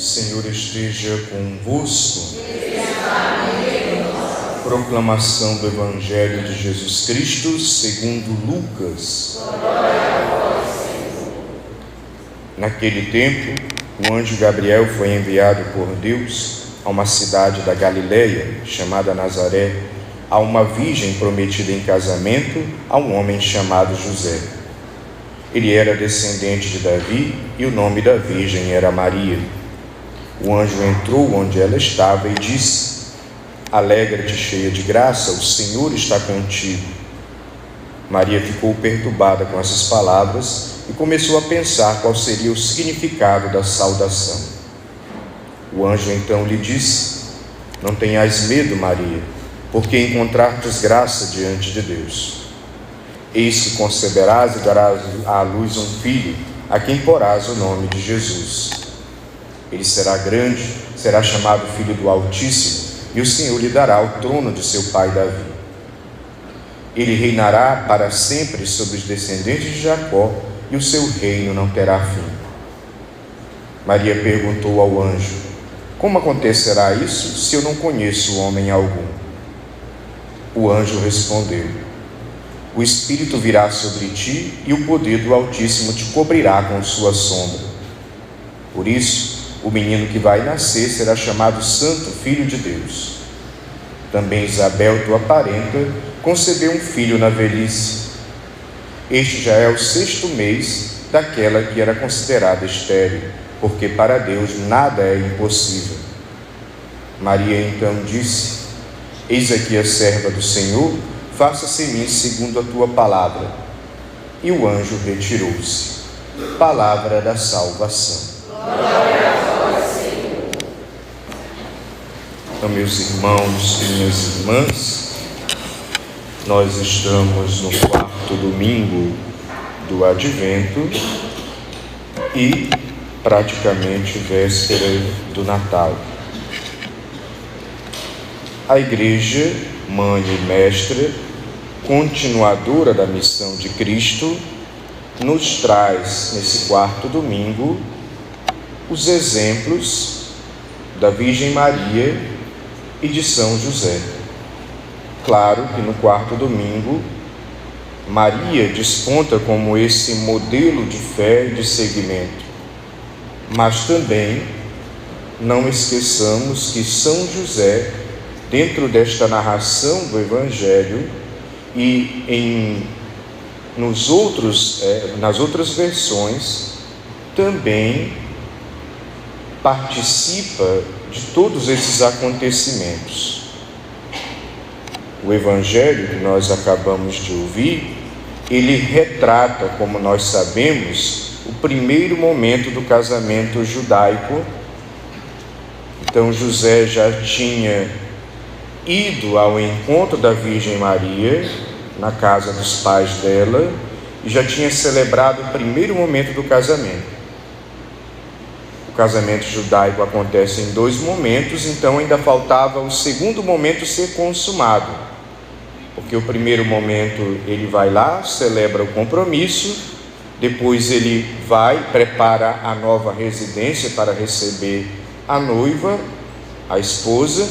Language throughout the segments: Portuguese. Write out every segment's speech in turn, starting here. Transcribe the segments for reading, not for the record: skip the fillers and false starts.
Senhor esteja convosco. Proclamação do Evangelho de Jesus Cristo segundo Lucas. Naquele tempo, o anjo Gabriel foi enviado por Deus a uma cidade da Galileia, chamada Nazaré, a uma virgem prometida em casamento a um homem chamado José. Ele era descendente de Davi e o nome da virgem era Maria. O anjo entrou onde ela estava e disse: Alegra-te, cheia de graça, o Senhor está contigo. Maria ficou perturbada com essas palavras e começou a pensar qual seria o significado da saudação. O anjo então lhe disse: Não tenhas medo, Maria, porque encontrastes graça diante de Deus. Eis que conceberás e darás à luz um filho, a quem porás o nome de Jesus. Ele será grande, será chamado Filho do Altíssimo, e o Senhor lhe dará o trono de seu pai Davi. Ele reinará para sempre sobre os descendentes de Jacó, e o seu reino não terá fim. Maria perguntou ao anjo: Como acontecerá isso, se eu não conheço homem algum? O anjo respondeu: O Espírito virá sobre ti, e o poder do Altíssimo te cobrirá com sua sombra. Por isso, o menino que vai nascer será chamado Santo Filho de Deus. Também Isabel, tua parenta, concebeu um filho na velhice. Este já é o 6º mês daquela que era considerada estéril, porque para Deus nada é impossível. Maria então disse: Eis aqui a serva do Senhor, faça-se em mim segundo a tua palavra. E o anjo retirou-se. Palavra da salvação. Então, meus irmãos e minhas irmãs, nós estamos no 4º domingo do Advento e praticamente véspera do Natal. A Igreja, mãe e mestra, continuadora da missão de Cristo, nos traz nesse 4º domingo os exemplos da Virgem Maria e de São José. Claro que no 4º domingo, Maria desponta como esse modelo de fé e de seguimento, mas também não esqueçamos que São José, dentro desta narração do Evangelho e nas outras versões, também participa de todos esses acontecimentos. O Evangelho que nós acabamos de ouvir, ele retrata, como nós sabemos, o primeiro momento do casamento judaico. Então José já tinha ido ao encontro da Virgem Maria, na casa dos pais dela, e já tinha celebrado o primeiro momento do casamento. O casamento judaico acontece em 2 momentos, então ainda faltava o 2º momento ser consumado, porque o primeiro momento ele vai lá, celebra o compromisso, depois ele vai, prepara a nova residência para receber a noiva, a esposa,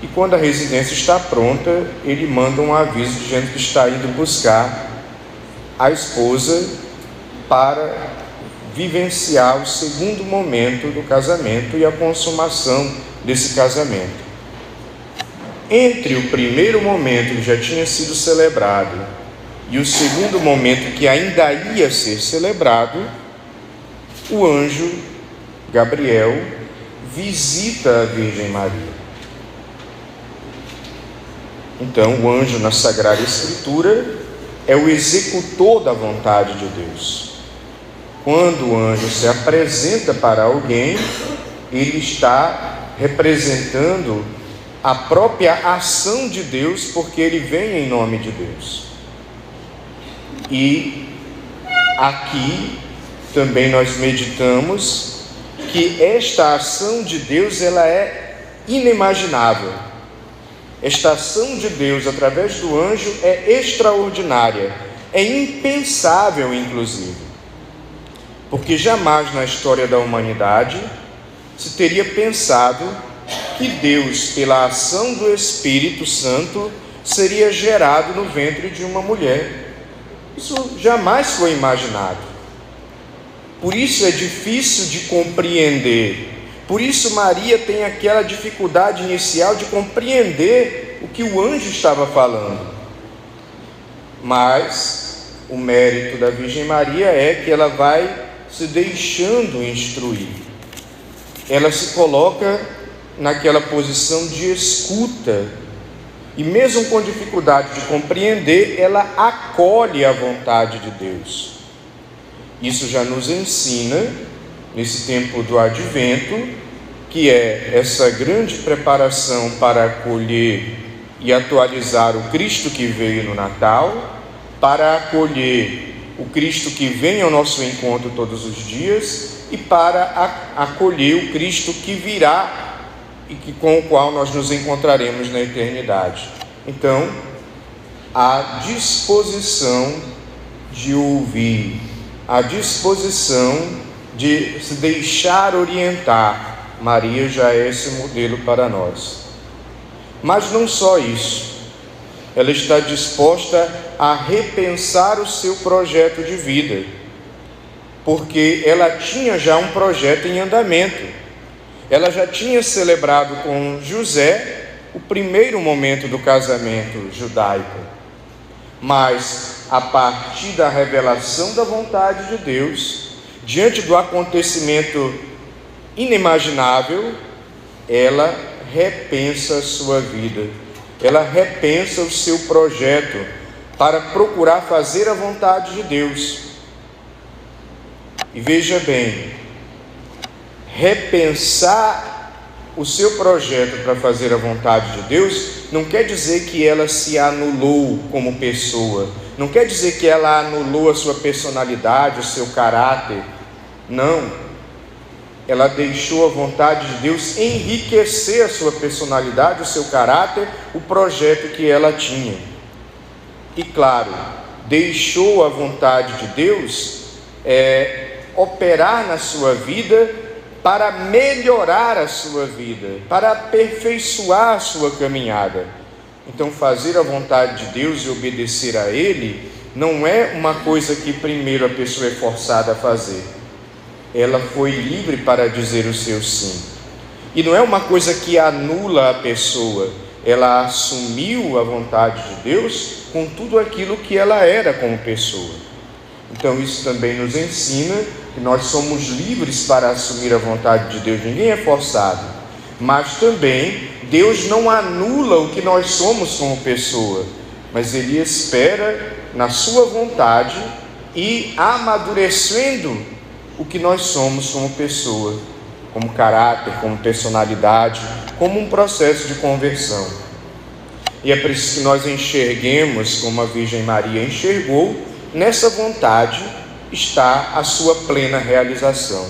e quando a residência está pronta, ele manda um aviso dizendo que está indo buscar a esposa para vivenciar o 2º momento do casamento e a consumação desse casamento. Entre o primeiro momento que já tinha sido celebrado e o 2º momento que ainda ia ser celebrado, o anjo Gabriel visita a Virgem Maria. Então, o anjo na Sagrada Escritura é o executor da vontade de Deus. Quando o anjo se apresenta para alguém, ele está representando a própria ação de Deus, porque ele vem em nome de Deus. E aqui também nós meditamos que esta ação de Deus ela é inimaginável. Esta ação de Deus através do anjo é extraordinária, é impensável inclusive, porque jamais na história da humanidade se teria pensado que Deus, pela ação do Espírito Santo, seria gerado no ventre de uma mulher. Isso jamais foi imaginado. Por isso é difícil de compreender. Por isso Maria tem aquela dificuldade inicial de compreender o que o anjo estava falando. Mas o mérito da Virgem Maria é que ela vai se deixando instruir. Ela se coloca naquela posição de escuta. E mesmo com dificuldade de compreender, ela acolhe a vontade de Deus. Isso já nos ensina, nesse tempo do Advento, que é essa grande preparação para acolher e atualizar o Cristo que veio no Natal, para acolher o Cristo que vem ao nosso encontro todos os dias e para acolher o Cristo que virá e com o qual nós nos encontraremos na eternidade. Então, a disposição de ouvir, a disposição de se deixar orientar, Maria já é esse modelo para nós. Mas não só isso, ela está disposta a repensar o seu projeto de vida, porque ela tinha já um projeto em andamento. Ela já tinha celebrado com José o primeiro momento do casamento judaico, mas a partir da revelação da vontade de Deus, diante do acontecimento inimaginável, ela repensa a sua vida, ela repensa o seu projeto para procurar fazer a vontade de Deus. E veja bem, repensar o seu projeto para fazer a vontade de Deus não quer dizer que ela se anulou como pessoa, não quer dizer que ela anulou a sua personalidade, o seu caráter. Não, ela deixou a vontade de Deus enriquecer a sua personalidade, o seu caráter, o projeto que ela tinha. E claro, deixou a vontade de Deus operar na sua vida para melhorar a sua vida, para aperfeiçoar a sua caminhada. Então, fazer a vontade de Deus e obedecer a Ele não é uma coisa que primeiro a pessoa é forçada a fazer. Ela foi livre para dizer o seu sim. E não é uma coisa que anula a pessoa. Ela assumiu a vontade de Deus com tudo aquilo que ela era como pessoa. Então isso também nos ensina que nós somos livres para assumir a vontade de Deus. Ninguém é forçado. Mas também Deus não anula o que nós somos como pessoa, mas Ele espera na sua vontade e amadurecendo o que nós somos como pessoa, como caráter, como personalidade, como um processo de conversão. E é preciso que nós enxerguemos como a Virgem Maria enxergou. Nessa vontade está a sua plena realização.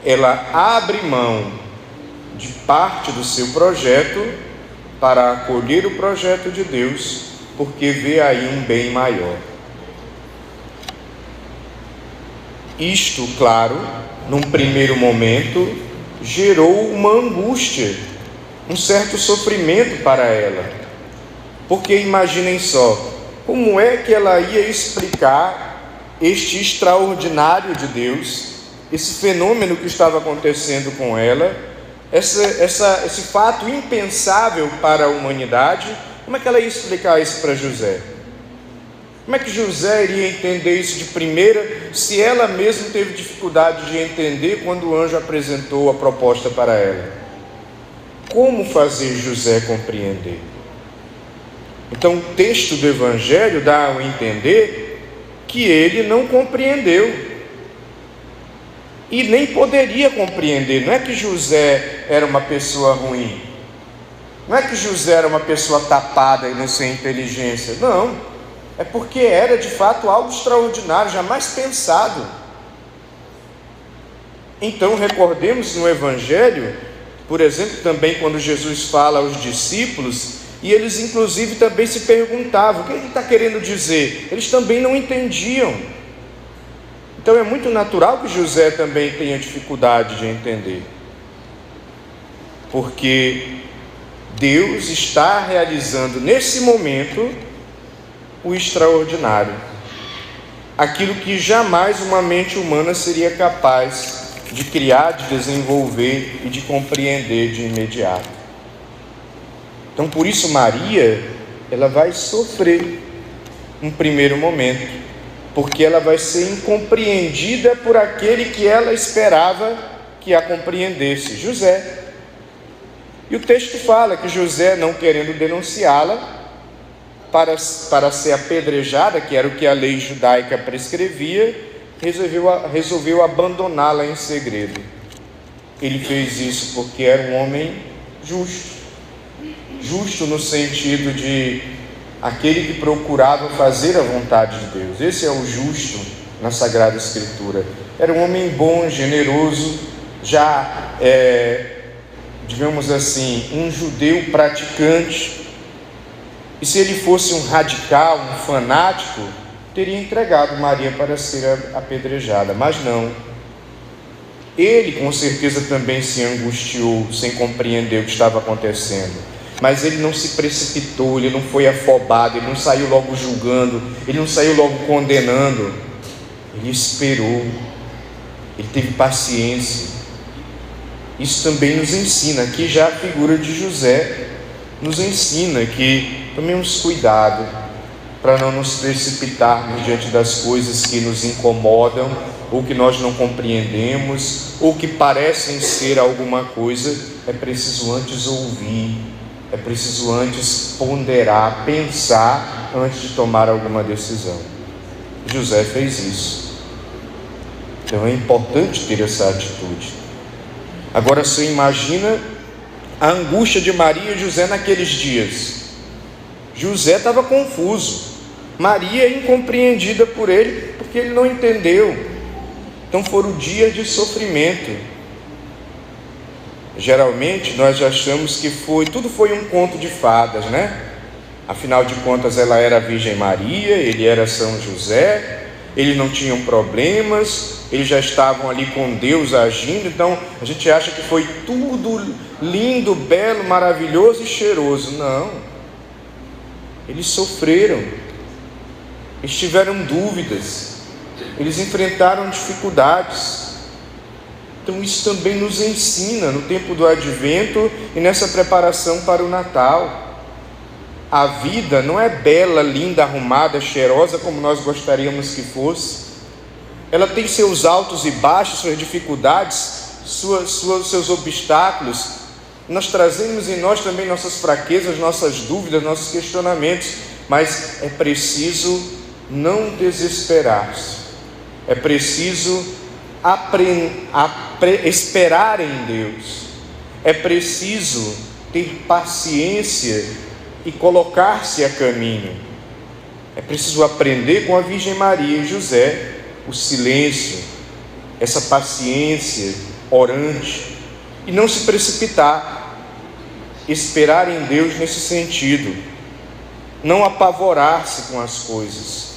Ela abre mão de parte do seu projeto para acolher o projeto de Deus, porque vê aí um bem maior. Isto, claro, num primeiro momento, gerou uma angústia, um certo sofrimento para ela. Porque imaginem só, como é que ela ia explicar este extraordinário de Deus, esse fenômeno que estava acontecendo com ela, esse fato impensável para a humanidade? Como é que ela ia explicar isso para José? Como é que José iria entender isso de primeira, se ela mesma teve dificuldade de entender quando o anjo apresentou a proposta para ela? Como fazer José compreender? Então o texto do Evangelho dá a entender que ele não compreendeu e nem poderia compreender. Não é que José era uma pessoa ruim, não é que José era uma pessoa tapada e não sem inteligência, não, é porque era de fato algo extraordinário, jamais pensado. Então recordemos no Evangelho, por exemplo, também quando Jesus fala aos discípulos, e eles inclusive também se perguntavam, o que ele está querendo dizer? Eles também não entendiam. Então é muito natural que José também tenha dificuldade de entender, porque Deus está realizando nesse momento o extraordinário, aquilo que jamais uma mente humana seria capaz de criar, de desenvolver e de compreender de imediato. Então, por isso Maria, ela vai sofrer um primeiro momento, porque ela vai ser incompreendida por aquele que ela esperava que a compreendesse, José. E o texto fala que José, não querendo denunciá-la para ser apedrejada, que era o que a lei judaica prescrevia, resolveu abandoná-la em segredo. Ele fez isso porque era um homem justo no sentido de aquele que procurava fazer a vontade de Deus. Esse é o justo na Sagrada Escritura. Era um homem bom, generoso, já digamos assim, um judeu praticante. E se ele fosse um radical, um fanático, teria entregado Maria para ser apedrejada, mas não. Ele com certeza também se angustiou, sem compreender o que estava acontecendo, mas ele não se precipitou, ele não foi afobado, ele não saiu logo julgando, ele não saiu logo condenando, ele esperou, ele teve paciência. Isso também nos ensina, aqui já a figura de José nos ensina que tomemos cuidado para não nos precipitarmos diante das coisas que nos incomodam, ou que nós não compreendemos, ou que parecem ser alguma coisa. É preciso antes ouvir, é preciso antes ponderar, pensar antes de tomar alguma decisão. José fez isso. Então é importante ter essa atitude. Agora você imagina a angústia de Maria e José naqueles dias. José estava confuso, Maria incompreendida por ele, porque ele não entendeu. Então foram dias de sofrimento. Geralmente nós achamos que tudo foi um conto de fadas, né? Afinal de contas ela era a Virgem Maria, ele era São José, eles não tinham problemas, eles já estavam ali com Deus agindo. Então a gente acha que foi tudo lindo, belo, maravilhoso e cheiroso. Não, eles sofreram, eles tiveram dúvidas, eles enfrentaram dificuldades. Então isso também nos ensina no tempo do Advento e nessa preparação para o Natal. A vida não é bela, linda, arrumada, cheirosa como nós gostaríamos que fosse. Ela tem seus altos e baixos, suas dificuldades, seus obstáculos. Nós trazemos em nós também nossas fraquezas, nossas dúvidas, nossos questionamentos. Mas é preciso não desesperar-se. É preciso esperar em Deus. É preciso ter paciência e colocar-se a caminho. É preciso aprender com a Virgem Maria e José o silêncio, essa paciência orante, e não se precipitar, esperar em Deus nesse sentido, não apavorar-se com as coisas.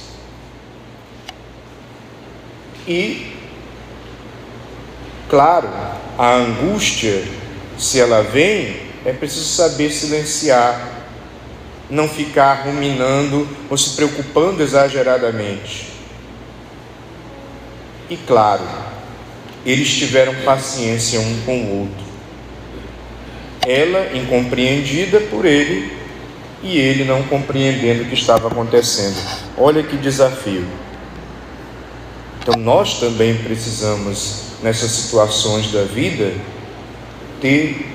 E, claro, a angústia, se ela vem, é preciso saber silenciar, não ficar ruminando ou se preocupando exageradamente. E claro, eles tiveram paciência um com o outro. Ela incompreendida por ele e ele não compreendendo o que estava acontecendo. Olha que desafio. Então nós também precisamos, nessas situações da vida, ter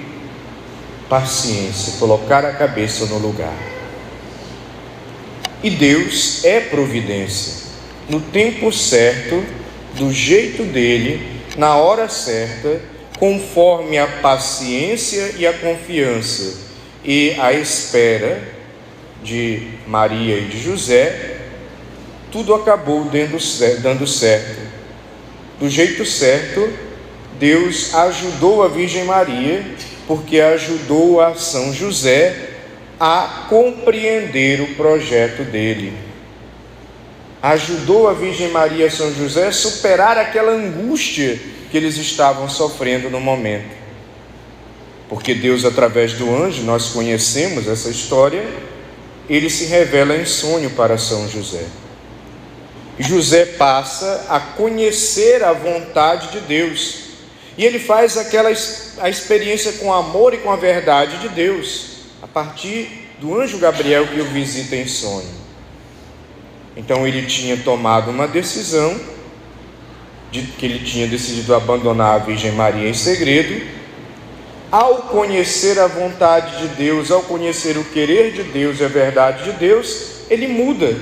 paciência, colocar a cabeça no lugar. E Deus é providência, no tempo certo, do jeito dele, na hora certa, conforme a paciência e a confiança e a espera de Maria e de José, tudo acabou dando certo. Do jeito certo, Deus ajudou a Virgem Maria, porque ajudou a São José a compreender o projeto dele, ajudou a Virgem Maria e São José a superar aquela angústia que eles estavam sofrendo no momento. Porque Deus, através do anjo, nós conhecemos essa história, ele se revela em sonho para São José. E José passa a conhecer a vontade de Deus. E ele faz a experiência com o amor e com a verdade de Deus, a partir do anjo Gabriel que o visita em sonho. Então ele tinha tomado uma decisão, que ele tinha decidido abandonar a Virgem Maria em segredo. Ao conhecer a vontade de Deus, ao conhecer o querer de Deus e a verdade de Deus, ele muda.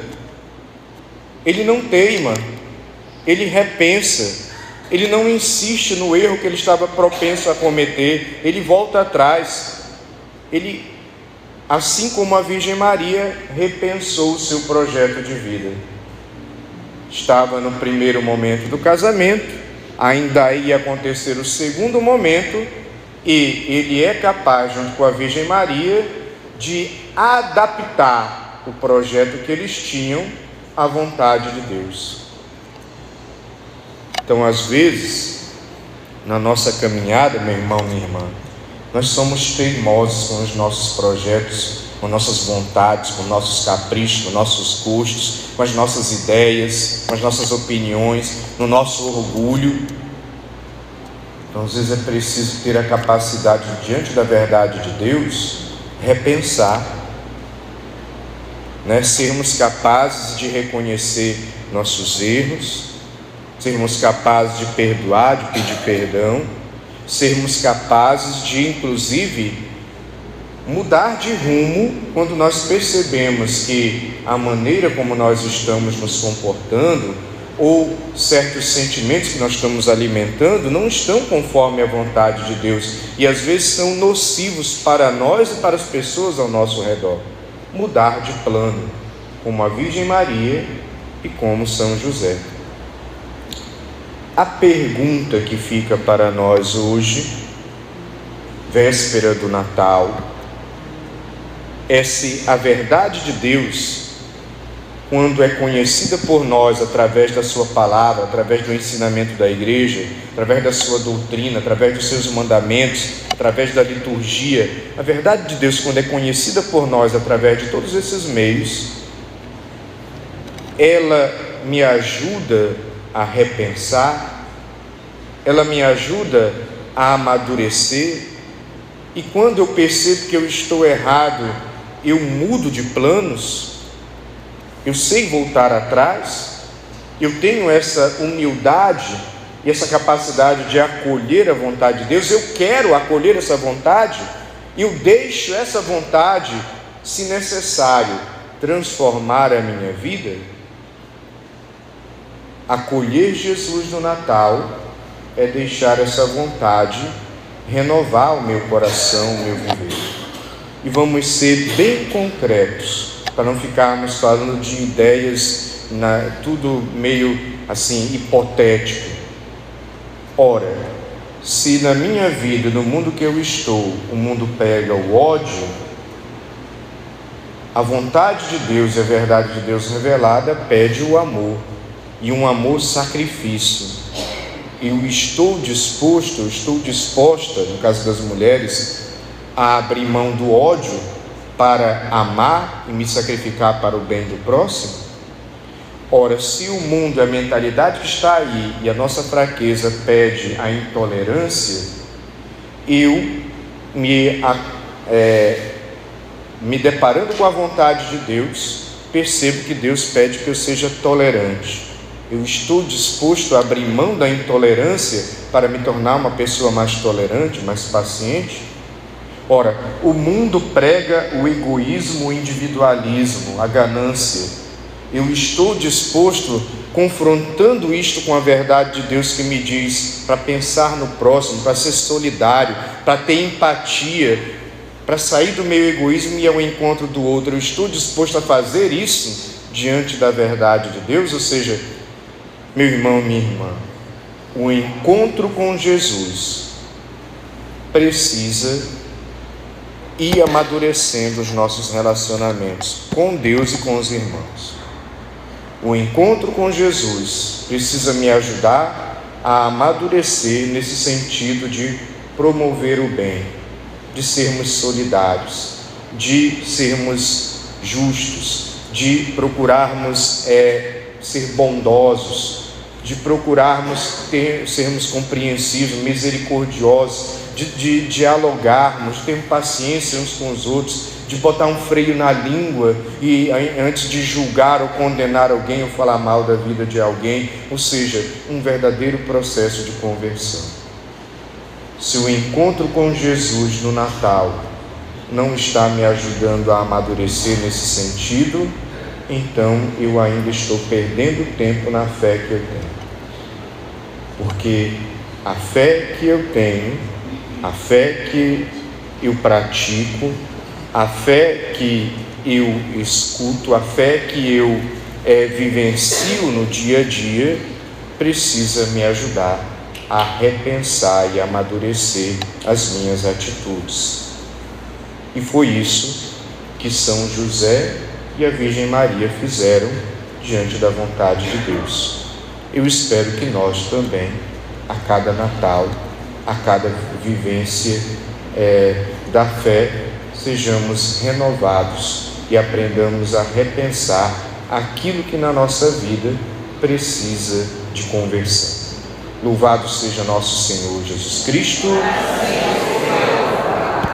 Ele não teima, ele repensa, ele não insiste no erro que ele estava propenso a cometer, ele volta atrás. Ele, assim como a Virgem Maria, repensou o seu projeto de vida. Estava no primeiro momento do casamento, ainda ia acontecer o segundo momento, e ele é capaz, junto com a Virgem Maria, de adaptar o projeto que eles tinham à vontade de Deus. Então, às vezes, na nossa caminhada, meu irmão, minha irmã, nós somos teimosos com os nossos projetos, com nossas vontades, com nossos caprichos, com nossos gostos, com as nossas ideias, com as nossas opiniões, no nosso orgulho. Então, às vezes é preciso ter a capacidade, diante da verdade de Deus, repensar, sermos capazes de reconhecer nossos erros, sermos capazes de perdoar, de pedir perdão, sermos capazes de, inclusive, mudar de rumo quando nós percebemos que a maneira como nós estamos nos comportando ou certos sentimentos que nós estamos alimentando não estão conforme a vontade de Deus e às vezes são nocivos para nós e para as pessoas ao nosso redor. Mudar de plano, como a Virgem Maria e como São José. A pergunta que fica para nós hoje, véspera do Natal, é se a verdade de Deus, quando é conhecida por nós através da sua palavra, através do ensinamento da igreja, através da sua doutrina, através dos seus mandamentos, através da liturgia, a verdade de Deus, quando é conhecida por nós através de todos esses meios, ela me ajuda a repensar, ela me ajuda a amadurecer, e quando eu percebo que eu estou errado, eu mudo de planos, eu sei voltar atrás, eu tenho essa humildade e essa capacidade de acolher a vontade de Deus, eu quero acolher essa vontade, e eu deixo essa vontade, se necessário, transformar a minha vida. Acolher Jesus no Natal é deixar essa vontade renovar o meu coração, o meu viver. E vamos ser bem concretos, para não ficarmos falando de ideias, tudo meio assim, hipotético. Ora, se na minha vida, no mundo que eu estou, o mundo pega o ódio, a vontade de Deus e a verdade de Deus revelada pede o amor, e um amor sacrifício. Eu estou disposta, no caso das mulheres, a abrir mão do ódio para amar e me sacrificar para o bem do próximo? Ora, se o mundo, a mentalidade que está aí e a nossa fraqueza pede a intolerância, eu me deparando com a vontade de Deus, percebo que Deus pede que eu seja tolerante. Eu estou disposto a abrir mão da intolerância para me tornar uma pessoa mais tolerante, mais paciente? Ora, o mundo prega o egoísmo, o individualismo, a ganância. Eu estou disposto, confrontando isto com a verdade de Deus que me diz para pensar no próximo, para ser solidário, para ter empatia, para sair do meu egoísmo e ir ao encontro do outro. Eu estou disposto a fazer isso diante da verdade de Deus? Ou seja, meu irmão, minha irmã, o encontro com Jesus precisa ir amadurecendo os nossos relacionamentos com Deus e com os irmãos. O encontro com Jesus precisa me ajudar a amadurecer nesse sentido de promover o bem, de sermos solidários, de sermos justos, de procurarmos ser bondosos, de procurarmos sermos compreensivos, misericordiosos, de dialogarmos, de ter paciência uns com os outros, de botar um freio na língua e antes de julgar ou condenar alguém ou falar mal da vida de alguém, ou seja, um verdadeiro processo de conversão. Se o encontro com Jesus no Natal não está me ajudando a amadurecer nesse sentido, então eu ainda estou perdendo tempo na fé que eu tenho. Porque a fé que eu tenho, a fé que eu pratico, a fé que eu escuto, a fé que eu vivencio no dia a dia, precisa me ajudar a repensar e amadurecer as minhas atitudes. E foi isso que São José e a Virgem Maria fizeram diante da vontade de Deus. Eu espero que nós também, a cada Natal, a cada vivência da fé, sejamos renovados e aprendamos a repensar aquilo que na nossa vida precisa de conversão. Louvado seja nosso Senhor Jesus Cristo.